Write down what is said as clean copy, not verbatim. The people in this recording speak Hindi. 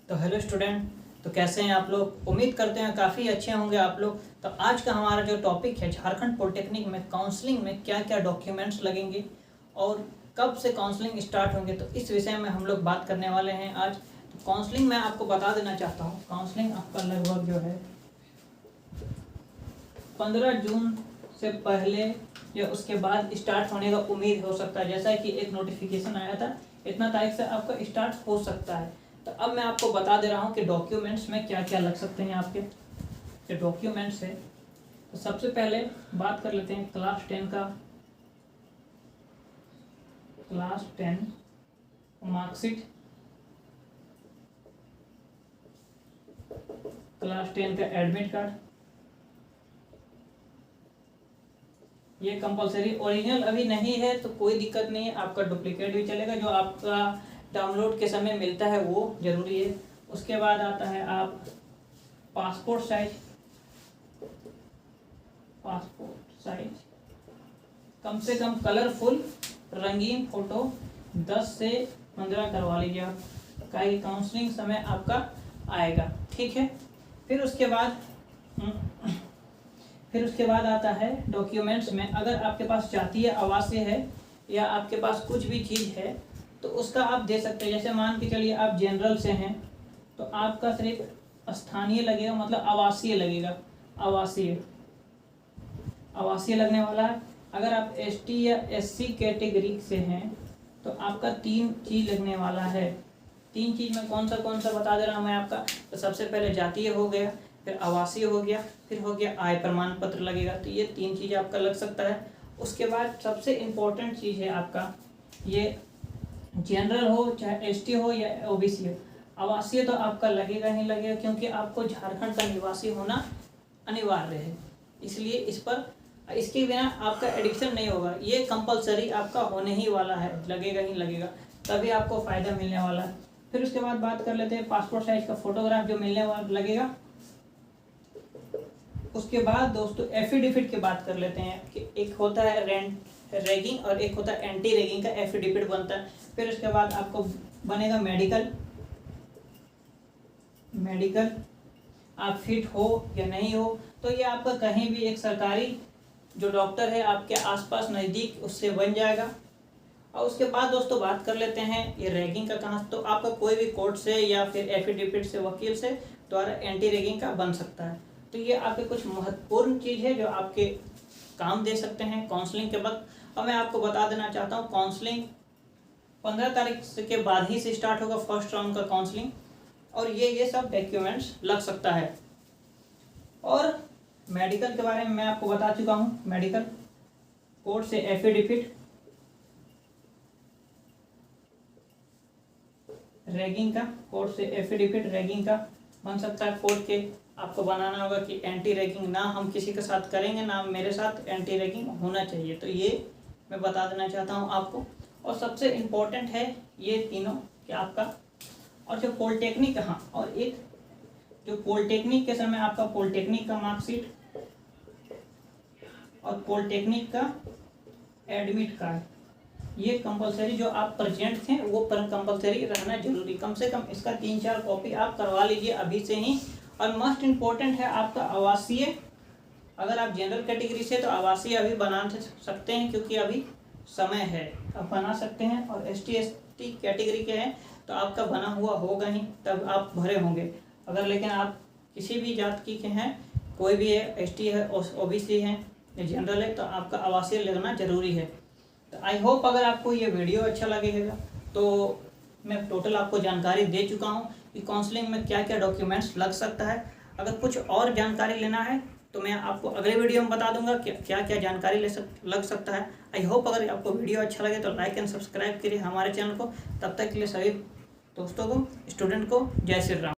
तो हेलो स्टूडेंट, तो कैसे हैं आप लोग। उम्मीद करते हैं काफ़ी अच्छे होंगे आप लोग। तो आज का हमारा जो टॉपिक है, झारखंड पॉलिटेक्निक में काउंसलिंग में क्या क्या डॉक्यूमेंट्स लगेंगे और कब से काउंसलिंग स्टार्ट होंगे, तो इस विषय में हम लोग बात करने वाले हैं आज। तो काउंसलिंग मैं आपको बता देना चाहता हूँ, काउंसलिंग आपका लगभग जो है 15 जून से पहले या उसके बाद स्टार्ट होने का उम्मीद हो सकता है। जैसा कि एक नोटिफिकेशन आया था, इतना तारीख से आपका स्टार्ट हो सकता है। तो अब मैं आपको बता दे रहा हूँ कि डॉक्यूमेंट्स में क्या क्या लग सकते हैं आपके जो डॉक्यूमेंट्स है। तो सबसे पहले बात कर लेते हैं क्लास 10 का। क्लास 10 मार्कशीट, क्लास 10 का एडमिट कार्ड, ये कंपलसरी। ओरिजिनल अभी नहीं है तो कोई दिक्कत नहीं है, आपका डुप्लीकेट भी चलेगा। जो आपका डाउनलोड के समय मिलता है वो जरूरी है। उसके बाद आता है आप पासपोर्ट साइज कम से कम कलरफुल रंगीन फोटो 10 से 15 करवा लीजिए आप, काई काउंसलिंग समय आपका आएगा, ठीक है। फिर उसके बाद आता है डॉक्यूमेंट्स में, अगर आपके पास जातीय आवासीय है या आपके पास कुछ भी चीज़ है तो उसका आप दे सकते हैं। जैसे मान के चलिए आप जनरल से हैं तो आपका सिर्फ स्थानीय लगेगा, मतलब आवासीय लगेगा, आवासीय लगने वाला है। अगर आप एसटी या एससी कैटेगरी से हैं तो आपका 3 चीज़ लगने वाला है। 3 चीज़ में कौन सा बता दे रहा हूँ मैं आपका। तो सबसे पहले जातीय हो गया, फिर आवासीय हो गया, फिर हो गया आय प्रमाण पत्र लगेगा। तो ये 3 चीज़ आपका लग सकता है। उसके बाद सबसे इम्पोर्टेंट चीज़ है आपका, ये जनरल हो चाहे एसटी हो या ओबीसी हो, आवासीय तो आपका लगेगा ही लगेगा, क्योंकि आपको झारखंड का निवासी होना अनिवार्य है। इसलिए इसके बिना आपका एडिक्शन नहीं होगा, ये कंपलसरी आपका होने ही वाला है, लगेगा ही लगेगा, तभी आपको फ़ायदा मिलने वाला है। फिर उसके बाद बात कर लेते हैं पासपोर्ट साइज का फोटोग्राफ जो मिलने वाला लगेगा। उसके बाद दोस्तों एफिडेविट की बात कर लेते हैं कि एक होता है रैगिंग और एक होता है एंटी रैगिंग का एफिडेविट बनता है। फिर उसके बाद आपको बनेगा मेडिकल, आप फिट हो या नहीं हो, तो ये आपका कहीं भी एक सरकारी जो डॉक्टर है आपके आसपास नज़दीक उससे बन जाएगा। और उसके बाद दोस्तों बात कर लेते हैं ये रैगिंग का कहाँ, तो आपका कोई भी कोर्ट से या फिर एफिडेविट से वकील से द्वारा एंटी रैगिंग का बन सकता है। तो ये आपके कुछ महत्वपूर्ण चीज़ है जो आपके काम दे सकते हैं काउंसलिंग के वक्त। और मैं आपको बता देना चाहता हूँ काउंसलिंग 15 तारीख के बाद ही से स्टार्ट होगा, फर्स्ट राउंड का काउंसलिंग, और ये सब डॉक्यूमेंट्स लग सकता है। और मेडिकल के बारे में मैं आपको बता चुका हूँ, मेडिकल कोर्ट से एफिडेविट, रैगिंग का कोर्ट से एफिडेविट रैगिंग का बन सकता है। कोर्ट के आपको बनाना होगा कि एंटी रैगिंग ना हम किसी के साथ करेंगे, ना मेरे साथ एंटी रैगिंग होना चाहिए। तो ये मैं बता देना चाहता हूँ आपको। और सबसे इम्पोर्टेंट है ये तीनों कि आपका, और जो पॉलिटेक्निक, हाँ, और एक जो पॉलिटेक्निक के समय आपका पॉलिटेक्निक का मार्कशीट और पॉलिटेक्निक का एडमिट कार्ड, ये कंपलसरी जो आप प्रेजेंट थे वो कंपलसरी रहना जरूरी, कम से कम इसका 3-4 कॉपी आप करवा लीजिए अभी से ही। और मोस्ट इम्पोर्टेंट है आपका आवासीय, अगर आप जनरल कैटेगरी से तो आवासीय अभी बना सकते हैं क्योंकि अभी समय है, आप बना सकते हैं। और एसटी एसटी कैटेगरी के हैं तो आपका बना हुआ होगा ही, तब आप भरे होंगे। अगर लेकिन आप किसी भी जात की के हैं, कोई भी है, एसटी है, ओबीसी है या जनरल है, तो आपका आवासीय लगना जरूरी है। तो आई होप अगर आपको ये वीडियो अच्छा लगेगा तो मैं टोटल आपको जानकारी दे चुका हूँ कि काउंसलिंग में क्या क्या डॉक्यूमेंट्स लग सकता है। अगर कुछ और जानकारी लेना है तो मैं आपको अगले वीडियो में बता दूंगा कि क्या क्या जानकारी लग सकता है। आई होप अगर आपको वीडियो अच्छा लगे तो लाइक एंड सब्सक्राइब करिए हमारे चैनल को। तब तक के लिए सभी दोस्तों को, स्टूडेंट को, जय श्री राम।